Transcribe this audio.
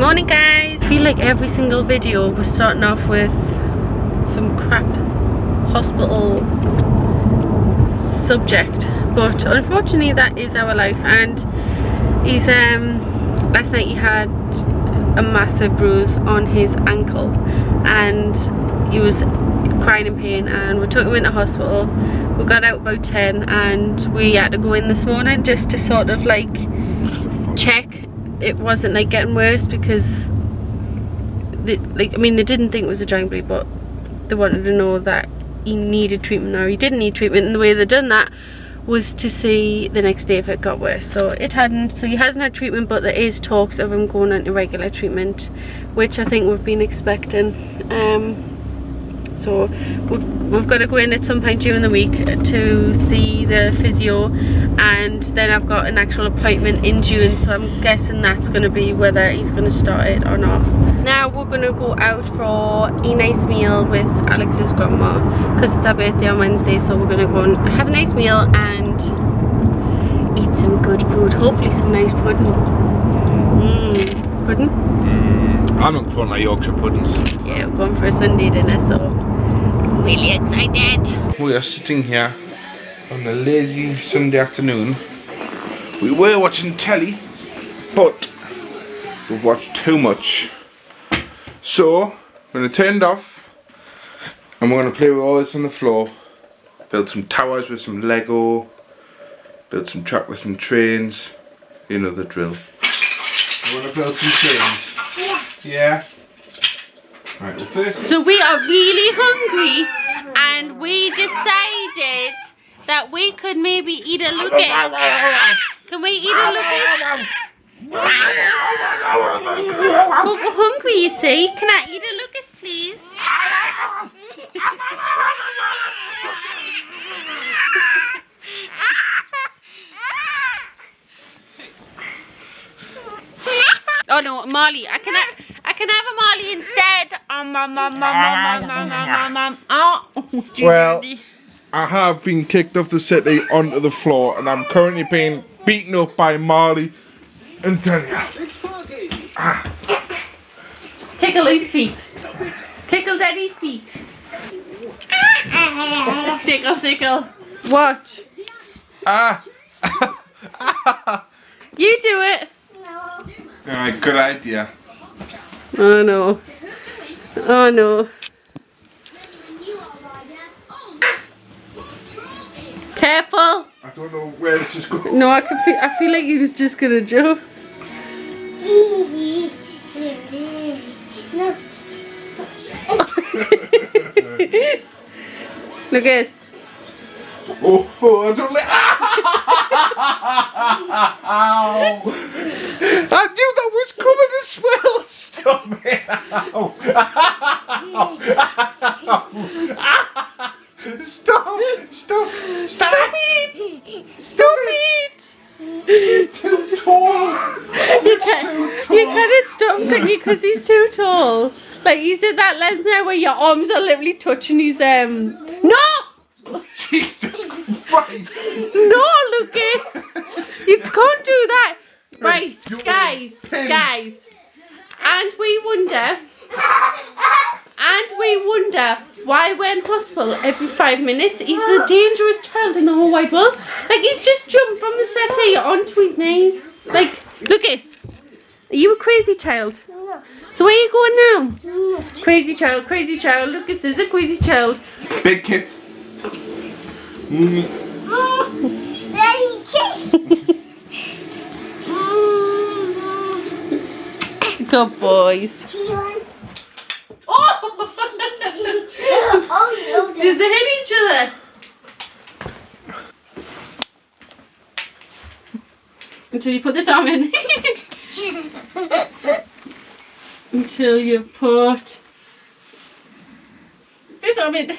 Morning guys! I feel like every single video was starting off with some crap hospital subject, but unfortunately that is our life. And he's last night he had a massive bruise on his ankle and he was crying in pain, and we took him into hospital. We got out about 10 and we had to go in this morning just to sort of like check it wasn't like getting worse, because they didn't think it was a giant bleed, but they wanted to know that he needed treatment or he didn't need treatment, and the way they done that was to see the next day if it got worse. So it hadn't, so he hasn't had treatment, but there is talks of him going into regular treatment, which I think we've been expecting. So we've got to go in at some point during the week to see the physio, and then I've got an actual appointment in June, so I'm guessing that's going to be whether he's going to start it or not. Now we're going to go out for a nice meal with Alex's grandma because it's our birthday on Wednesday, so we're going to go and have a nice meal and eat some good food, hopefully some nice pudding. Pudding? I'm not for my Yorkshire puddings. Yeah, we're going for a Sunday dinner, so I'm really excited. We are sitting here on a lazy Sunday afternoon. We were watching telly, but we've watched too much. So, we're going to turn it off and we're going to play with all this on the floor. Build some towers with some Lego. Build some track with some trains. You know the drill. We're going to build some trains. Yeah. Right, well first. So we are really hungry and we decided that we could maybe eat a Lucas. Can we eat a Lucas? But we're hungry, you see. Can I eat a Lucas, please? Oh no, Molly. I can have a Molly instead. Well, I have been kicked off the settee onto the floor and I'm currently being beaten up by Marley and Tanya. Tickle his feet. Tickle Daddy's feet. Tickle, tickle. Watch. You do it. Alright, good idea. Oh no. Oh no. Careful. I don't know where this is going. No, I feel like he was just gonna jump. Lucas. Oh, I don't let. I knew that was coming as well. Stop it. Stop it. Stop it. You're too tall. You can't stop him, can you? Because he's too tall. Like he's in that lens now where your arms are literally touching his No! Jesus Christ. No, Lucas! You can't do that. Right, guys. And we wonder why we're in hospital every 5 minutes. He's the dangerous child in the whole wide world. Like, he's just jumped from the settee onto his knees. Like, Lucas, are you a crazy child? So where are you going now? Crazy child. Lucas is a crazy child. Big kiss. Good boys. Oh! Did they hit each other? Until you put this arm in. Until you put this arm in.